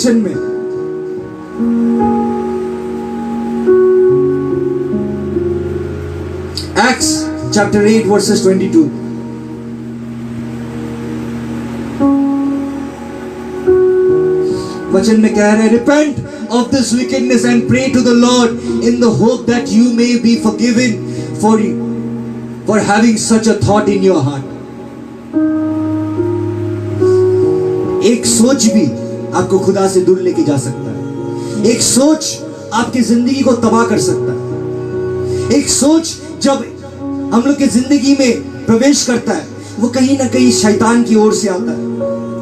वचन में Acts chapter 8 verses 22, वचन में कह रहे हैं, repent of this wickedness and pray to the Lord in the hope that you may be forgiven for having such a thought in your heart. एक सोच भी आपको खुदा से दूर लेके जा सकता है। एक सोच आपकी जिंदगी को तबाह कर सकता है। एक सोच जब हम लोग की जिंदगी में प्रवेश करता है, वो कहीं ना कहीं शैतान की ओर से आता है।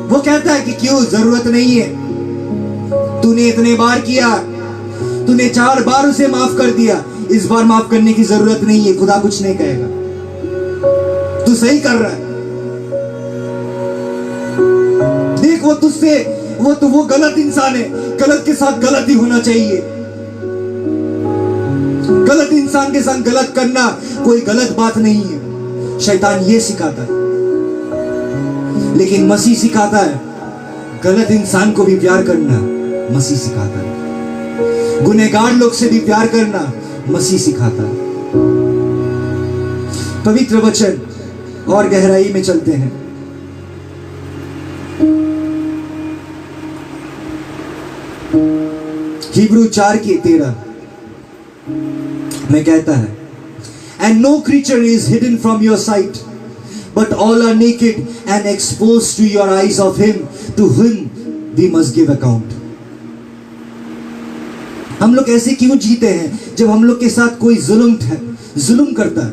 वो कहता है कि क्यों, जरूरत नहीं है, तूने इतने बार किया, तूने 4 बार उसे माफ कर दिया, इस बार माफ करने की जरूरत नहीं है, खुदा कुछ नहीं कहेगा, तू सही कर रहा है। देख वो तुझसे, वो गलत इंसान है, गलत के साथ गलत ही होना चाहिए। गलत इंसान के साथ गलत करना कोई गलत बात नहीं है। शैतान ये सिखाता है, लेकिन मसीह सिखाता है गलत इंसान को भी प्यार करना। मसीह सिखाता है गुनहगार लोग से भी प्यार करना। मसीह सिखाता है। पवित्र वचन और गहराई में चलते हैं। हिब्रू 4:13 में कहता है, and no creature is hidden from your sight, but all are naked and exposed to your eyes of him to whom we must give account. हम लोग ऐसे क्यों जीते हैं जब हम लोग के साथ कोई जुल्म करता है?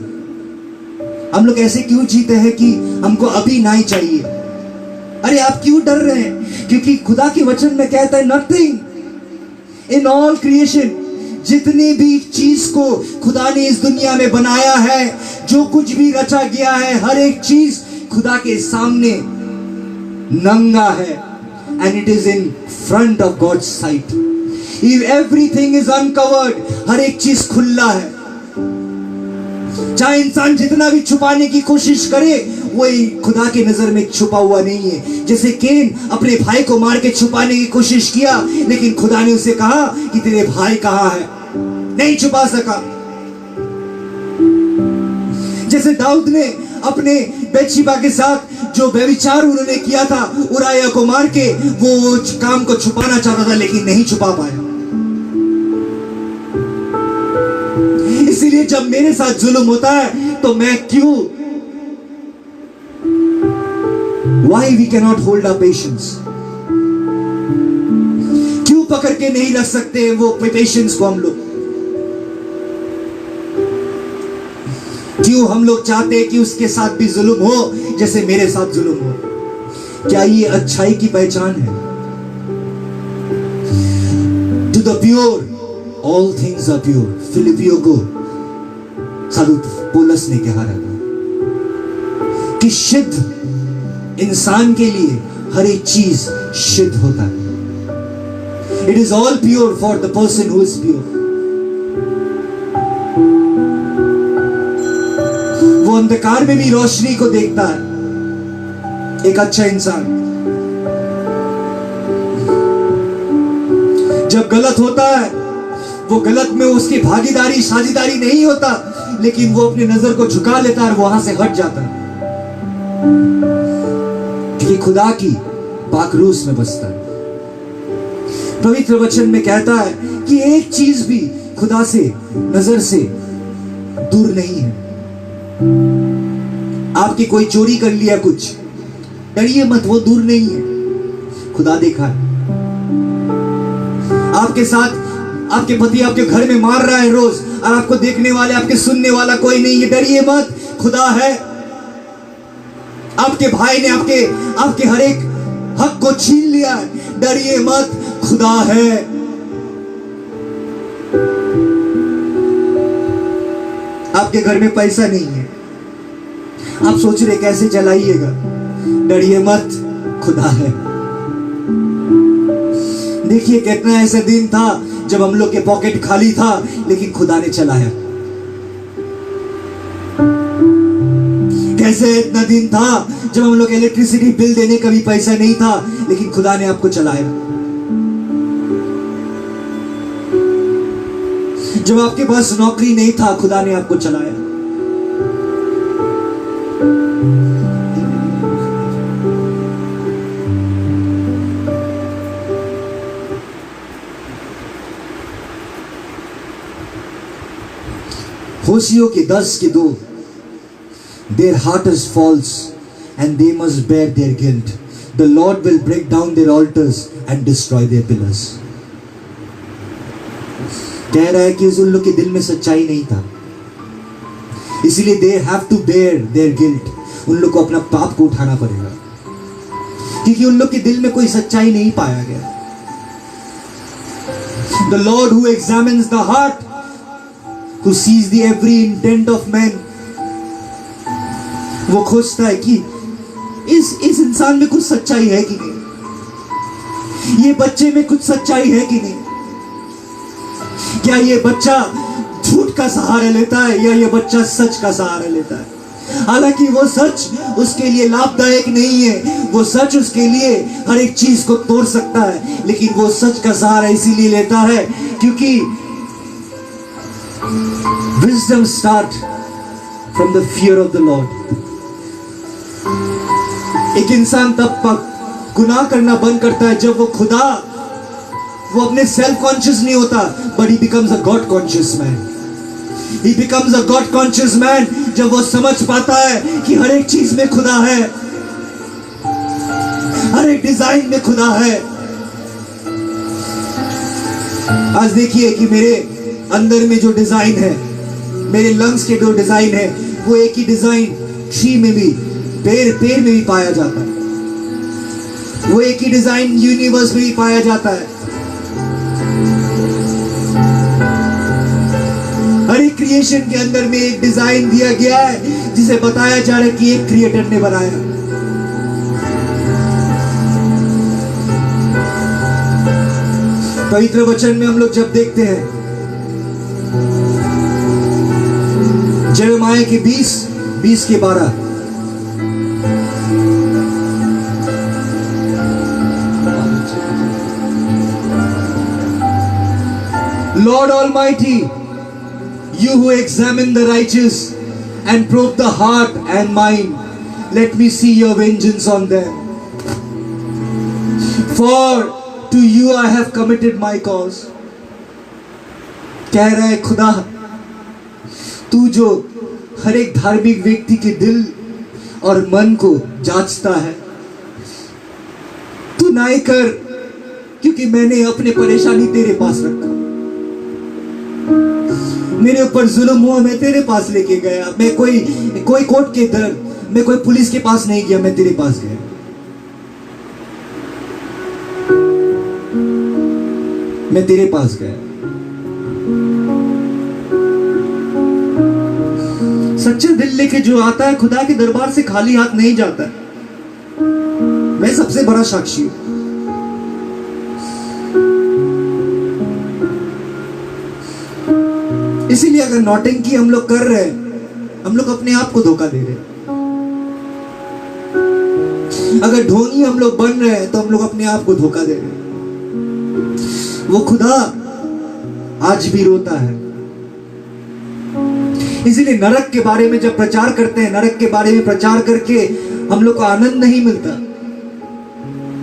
हम लोग ऐसे क्यों जीते हैं कि हमको अभी ना ही चाहिए? अरे आप क्यों डर रहे हैं? क्योंकि खुदा के वचन में कहता है, नथिंग इन ऑल क्रिएशन, जितनी भी चीज को खुदा ने इस दुनिया में बनाया है, जो कुछ भी रचा गया है, हर एक चीज खुदा के सामने नंगा है। And it is in front of God's sight. Everything is uncovered, हर एक चीज खुला है। चाहे इंसान जितना भी छुपाने की कोशिश करे, वो खुदा की नजर में छुपा हुआ नहीं है। जैसे केन अपने भाई को मार के छुपाने की कोशिश किया, लेकिन खुदा ने उसे कहा कि तेरे भाई कहाँ है, नहीं छुपा सका। जैसे दाऊद ने अपने बेतशेबा के साथ जो व्यभिचार उन्होंने किया था, उराया को मार के वो काम को छुपाना चाहता था, लेकिन नहीं छुपा पाया। इसीलिए जब मेरे साथ जुल्म होता है तो मैं क्यों, why we cannot hold our patience, क्यों पकड़ के नहीं रख सकते वो पेशेंस को हम लोग? क्यों हम लोग चाहते हैं कि उसके साथ भी जुल्म हो जैसे मेरे साथ जुल्म हो? क्या ये अच्छाई की पहचान है? To the pure all things are pure, फिलिपियों को साधु पौलुस ने कहा था कि शुद्ध इंसान के लिए हर एक चीज शुद्ध होता है। It is all pure for the person who is pure. वो अंधकार में भी रोशनी को देखता है। एक अच्छा इंसान जब गलत होता है, वो गलत में उसकी भागीदारी साझेदारी नहीं होता, लेकिन वो अपनी नजर को झुका लेता है और वहां से हट जाता है, क्योंकि खुदा की पाकरूस में बसता है। पवित्र वचन में कहता है कि एक चीज भी खुदा से नजर से दूर नहीं है। आपकी कोई चोरी कर लिया कुछ, डरिए मत, वो दूर नहीं है, खुदा देखा है। आपके साथ आपके पति आपके घर में मार रहा है रोज, और आपको देखने वाले, आपके सुनने वाला कोई नहीं है, डरिए मत, खुदा है। आपके भाई ने आपके हर एक हक को छीन लिया है, डरिए मत, खुदा है। आपके घर में पैसा नहीं है, आप सोच रहे कैसे चलाइएगा, डरिए मत, खुदा है। देखिए कितना ऐसा दिन था जब हम लोग के पॉकेट खाली था, लेकिन खुदा ने चलाया। कैसे इतना दिन था जब हम लोग इलेक्ट्रिसिटी बिल देने का भी पैसा नहीं था, लेकिन खुदा ने आपको चलाया। जब आपके पास नौकरी नहीं था, खुदा ने आपको चलाया। होशियों के 10:2, their heart is false and they must bear their guilt. The Lord will break down their altars and destroy their pillars. कह रहा है कि उन लोग के दिल में सच्चाई नहीं था, इसलिए they have to bear their guilt. उन लोग को अपना पाप को उठाना पड़ेगा, क्योंकि उन लोग के दिल में कोई सच्चाई नहीं पाया गया। The Lord who examines the heart, who sees the every intent of man, वो खोजता है कि इस इंसान में कुछ सच्चाई है कि नहीं, ये बच्चे में कुछ सच्चाई है कि नहीं, क्या ये बच्चा झूठ का सहारा लेता है या ये बच्चा सच का सहारा लेता है। हालांकि वो सच उसके लिए लाभदायक नहीं है, वो सच उसके लिए हर एक चीज को तोड़ सकता है, लेकिन वो सच का सहारा इसीलिए लेता है क्योंकि wisdom start from the fear of the Lord. एक इंसान तब गुनाह करना बंद करता है जब वो अपने सेल्फ कॉन्शियस नहीं होता, but he becomes a God conscious man. He becomes a God conscious man जब वो समझ पाता है कि हर एक चीज में खुदा है, हर एक डिजाइन में खुदा है। आज देखिए कि मेरे अंदर में जो डिजाइन है, मेरे लंग्स के जो डिजाइन है, वो एक ही डिजाइन ट्री में भी, पेड़ में भी पाया जाता है। वो एक ही डिजाइन यूनिवर्स में भी पाया जाता है। हर एक क्रिएशन के अंदर में एक डिजाइन दिया गया है जिसे बताया जा रहा है कि एक क्रिएटर ने बनाया। पवित्र वचन में हम लोग जब देखते हैं यिर्मयाह के 20:12, Lord Almighty, you who examine the righteous and probe the heart and mind, let me see your vengeance on them. For to you I have committed my cause. कह रहा है खुदा, तू जो हर एक धार्मिक व्यक्ति के दिल और मन को जांचता है, तू न्याय कर, क्योंकि मैंने अपनी परेशानी तेरे पास रखा। मेरे ऊपर जुल्म हुआ, मैं तेरे पास लेके गया। मैं कोई कोर्ट के दर, मैं कोई पुलिस के पास नहीं गया, मैं तेरे पास गया। मैं तेरे पास गया। सच्चा दिल लेके जो आता है खुदा के दरबार से खाली हाथ नहीं जाता है। मैं सबसे बड़ा साक्षी हूं। इसीलिए अगर नौटंकी हम लोग कर रहे हैं, हम लोग अपने आप को धोखा दे रहे हैं। अगर ढोंगी हम लोग बन रहे हैं तो हम लोग अपने आप को धोखा दे रहे हैं। वो खुदा आज भी रोता है। इसीलिए नरक के बारे में जब प्रचार करते हैं, नरक के बारे में प्रचार करके हम लोग को आनंद नहीं मिलता,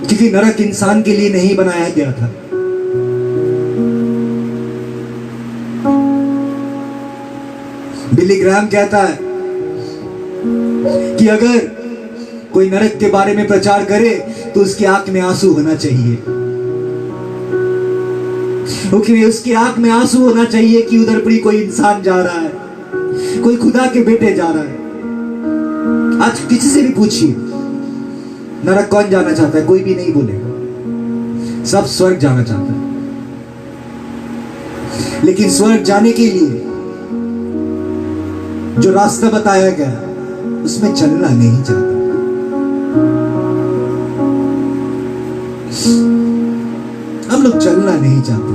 क्योंकि नरक इंसान के लिए नहीं बनाया गया था। बिली ग्राहम कहता है कि अगर कोई नरक के बारे में प्रचार करे तो उसकी आंख में आंसू होना चाहिए, क्योंकि उसकी आंख में आंसू होना चाहिए कि उधर पर कोई इंसान जा रहा है, कोई खुदा के बेटे जा रहा है। आज किसी से भी पूछिए नरक कौन जाना चाहता है, कोई भी नहीं बोलेगा। सब स्वर्ग जाना चाहता है, लेकिन स्वर्ग जाने के लिए जो रास्ता बताया गया उसमें चलना नहीं चाहता। हम लोग चलना नहीं चाहते,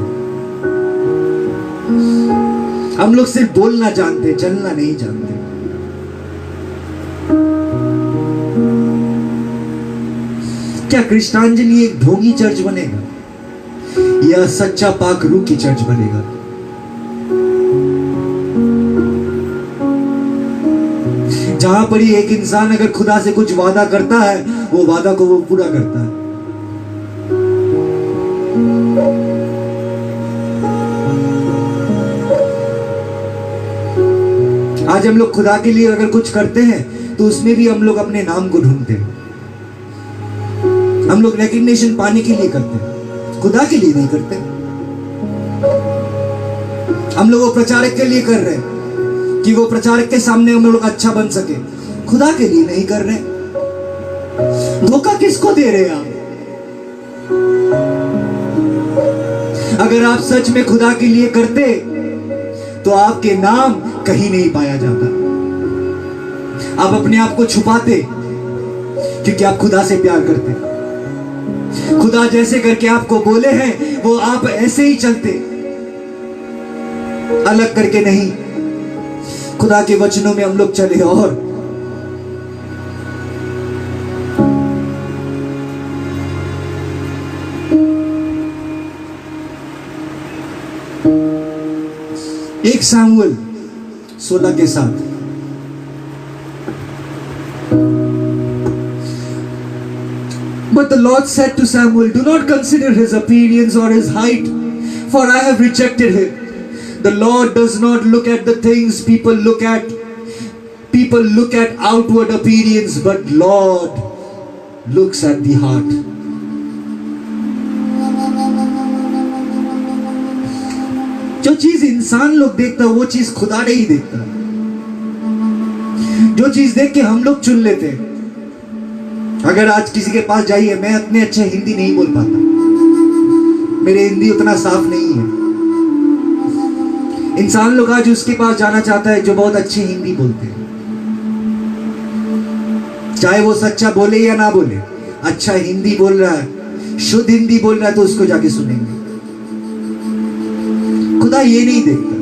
हम लोग सिर्फ बोलना जानते, चलना नहीं जानते। क्या कृष्णांजलि एक ढोंगी चर्च बनेगा या सच्चा पाक रूह की चर्च बनेगा? जहां पर ही एक इंसान अगर खुदा से कुछ वादा करता है, वो वादा को वो पूरा करता है। आज हम लोग खुदा के लिए अगर कुछ करते हैं तो उसमें भी हम लोग अपने नाम को ढूंढते हैं। हम लोग रिकग्निशन पाने के लिए करते हैं, खुदा के लिए नहीं करते। हम लोग वो प्रचारक के लिए कर रहे हैं कि वो प्रचारक के सामने हम लोग अच्छा बन सके, खुदा के लिए नहीं कर रहे। धोखा किसको दे रहे हैं आप? अगर आप सच में खुदा के लिए करते तो आपके नाम कहीं नहीं पाया जाता। आप अपने आप को छुपाते क्योंकि आप खुदा से प्यार करते। खुदा जैसे करके आपको बोले हैं वो आप ऐसे ही चलते, अलग करके नहीं। खुदा के वचनों में हम लोग चले। और एक सामुएल 16 के साथ, But the Lord said to Samuel, do not consider his appearance or his height, for I have rejected him. The Lord does not look at the things people look at. People look at outward appearance, but Lord looks at the heart. जो चीज इंसान लोग देखता है वो चीज खुदा नहीं देखता। जो चीज देख के हम लोग चुन लेते हैं। अगर आज किसी के पास जाइए, मैं इतने अच्छे हिंदी नहीं बोल पाता, मेरे हिंदी उतना साफ नहीं है। इंसान लोग आज उसके पास जाना चाहता है जो बहुत अच्छी हिंदी बोलते हैं, चाहे वो सच्चा बोले या ना बोले, अच्छा हिंदी बोल रहा है, शुद्ध हिंदी बोल रहा है तो उसको जाके सुनेंगे। खुदा ये नहीं देखता।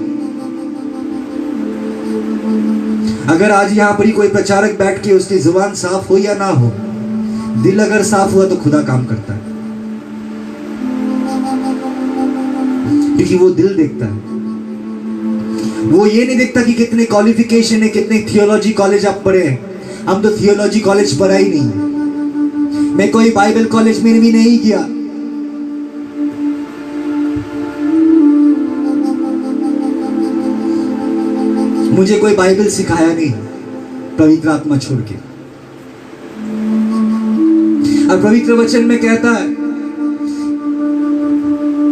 अगर आज यहां पर ही कोई प्रचारक बैठ के उसकी जुबान साफ हो या ना हो, दिल अगर साफ हुआ तो खुदा काम करता है, क्योंकि वो दिल देखता है। वो ये नहीं देखता कि कितने क्वालिफिकेशन है, कितने थियोलॉजी कॉलेज आप पढ़े हैं। हम तो थियोलॉजी कॉलेज पढ़ा ही नहीं, मैं कोई बाइबल कॉलेज में भी नहीं गया। मुझे कोई बाइबल सिखाया नहीं, पवित्र आत्मा छोड़ के। और पवित्र वचन में कहता है,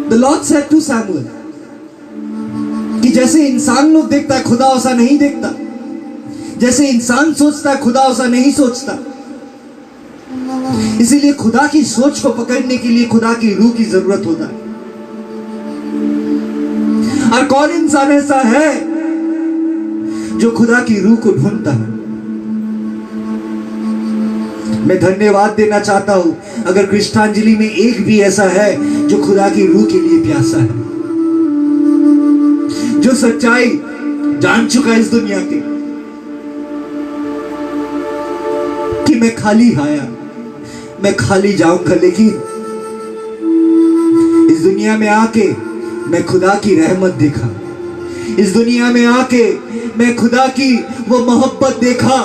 The Lord said to Samuel, कि जैसे इंसान लोग देखता है खुदा वैसा नहीं देखता, जैसे इंसान सोचता है खुदा वैसा नहीं सोचता। इसीलिए खुदा की सोच को पकड़ने के लिए खुदा की रूह की जरूरत होता है। और कौन इंसान ऐसा है जो खुदा की रूह को ढूंढता है? मैं धन्यवाद देना चाहता हूं अगर कृष्णांजलि में एक भी ऐसा है जो खुदा की रूह के लिए प्यासा है, जो सच्चाई जान चुका है इस दुनिया के, कि मैं खाली आया, मैं खाली जाऊंगा, लेकिन इस दुनिया में आके मैं खुदा की रहमत देखा। इस दुनिया में आके मैं खुदा की वो मोहब्बत देखा।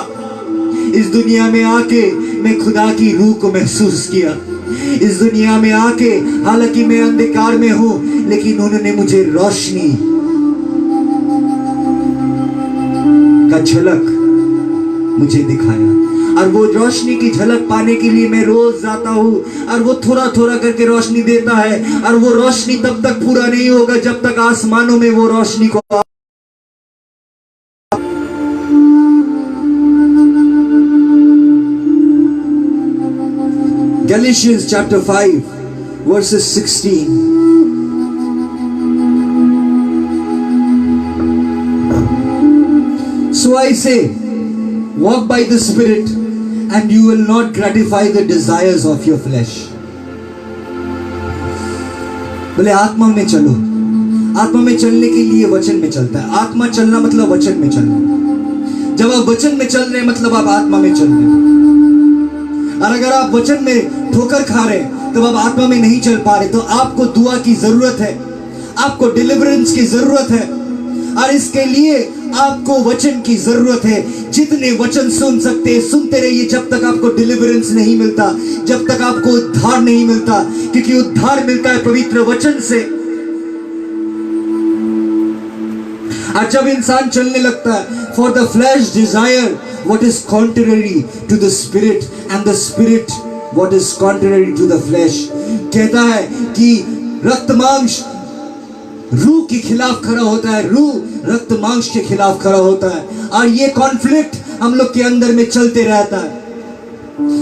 इस दुनिया में आके मैं खुदा की रूह को महसूस किया। इस दुनिया में आके हालांकि मैं अंधकार में हूं, लेकिन उन्होंने मुझे रोशनी का झलक मुझे दिखाया। और वो रोशनी की झलक पाने के लिए मैं रोज जाता हूं, और वो थोड़ा थोड़ा करके रोशनी देता है। और वो रोशनी तब तक पूरा नहीं होगा जब तक आसमानों में वो रोशनी को Galatians chapter 5 verses 16. So I say, walk by the Spirit, and you will not gratify the desires of your flesh. बोले आत्मा में चलो। आत्मा में चलने के लिए वचन में चलता है। आत्मा चलना मतलब वचन में चलना। जब आप वचन में चल रहे हैं मतलब आप आत्मा में चल रहे हैं। और अगर आप वचन में ठोकर खा रहे हैं तब आप आत्मा में नहीं चल पा रहे, तो आपको दुआ की जरूरत है, आपको डिलीवरेंस की जरूरत है। और इसके लिए आपको वचन की जरूरत है। जितने वचन सुन सकते सुनते रहिए जब तक आपको डिलीवरेंस नहीं मिलता, जब तक आपको उद्धार नहीं मिलता, क्योंकि उद्धार मिलता है पवित्र वचन से। और जब इंसान चलने लगता है, for the flesh desire what is contrary to the spirit and the spirit what is contrary to the flesh. कहता है कि रक्त मांस रूह के खिलाफ खड़ा होता है, रूह रक्त मांस के खिलाफ खड़ा होता है, और ये कॉन्फ्लिक्ट हम लोग के अंदर में चलते रहता है,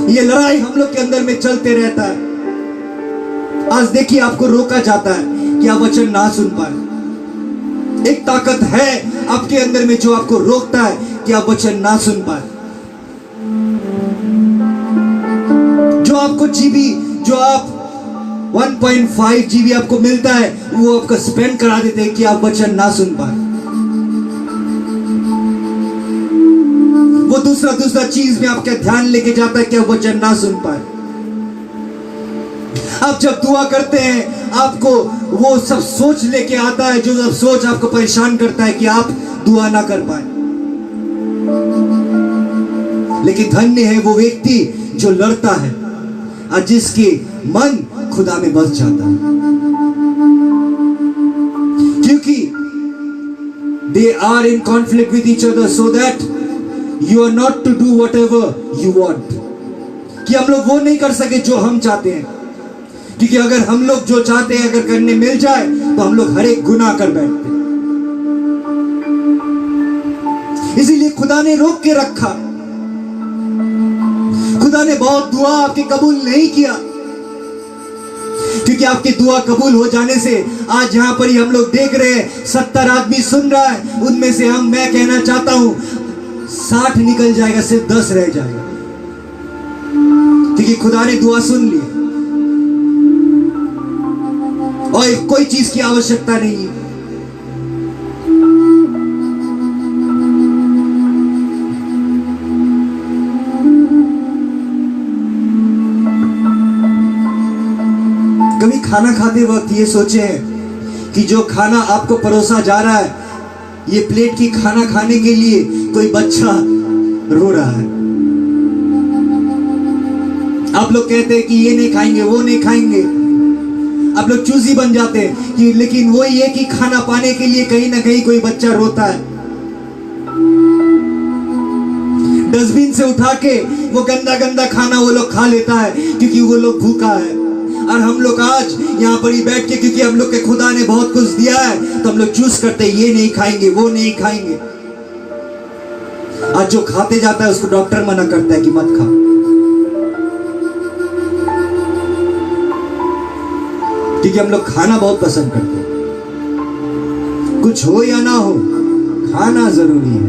ये लड़ाई हम लोग के अंदर में चलते रहता है। आज देखिए आपको रोका जाता है कि आप वचन ना सुन पाए। एक ताकत है आपके अंदर में जो आपको रोकता है कि आप वचन ना सुन पाए। जो आपको जीबी, जो आप 1.5 GB आपको मिलता है, वो आपका स्पेंड करा देते हैं कि आप वचन ना सुन पाए। वो दूसरा चीज में आपका ध्यान लेके जाता है कि आप वचन ना सुन पाए। आप जब दुआ करते हैं आपको वो सब सोच लेके आता है, जो सब सोच आपको परेशान करता है कि आप दुआ ना कर पाए। लेकिन धन्य है वो व्यक्ति जो लड़ता है और जिसके मन खुदा में बस जाता है, क्योंकि they are in conflict with each other so that you are not to do whatever you want। कि हम लोग वो नहीं कर सके जो हम चाहते हैं, क्योंकि अगर हम लोग जो चाहते हैं अगर करने मिल जाए तो हम लोग हर एक गुनाह कर बैठते हैं। इसीलिए खुदा ने रोक के रखा। खुदा ने बहुत दुआ आपकी कबूल नहीं किया, क्योंकि आपकी दुआ कबूल हो जाने से आज यहां पर ही हम लोग देख रहे हैं 70 आदमी सुन रहा है, उनमें से मैं कहना चाहता हूं 60 निकल जाएगा, सिर्फ 10 रह जाएगा, क्योंकि खुदा ने दुआ सुन ली और कोई चीज की आवश्यकता नहीं है। कभी खाना खाते वक्त ये सोचे कि जो खाना आपको परोसा जा रहा है, ये प्लेट की खाना खाने के लिए कोई बच्चा रो रहा है। आप लोग कहते हैं कि ये नहीं खाएंगे, वो नहीं खाएंगे, आप लोग चूजी बन जाते हैं कि, लेकिन वो ये कि खाना पाने के लिए कहीं ना कहीं कोई बच्चा रोता है। डस्टबिन से उठा के वो गंदा गंदा खाना वो लोग खा लेता है क्योंकि वो लोग भूखा है। और हम लोग आज यहाँ पर ही बैठ के, क्योंकि हम लोग के खुदा ने बहुत कुछ दिया है, तो हम लोग चूज करते हैं ये नहीं खाएंगे, वो नहीं खाएंगे। आज जो खाते जाता है उसको डॉक्टर मना करता है कि मत खा, क्योंकि हम लोग खाना बहुत पसंद करते हैं। कुछ हो या ना हो, खाना जरूरी है।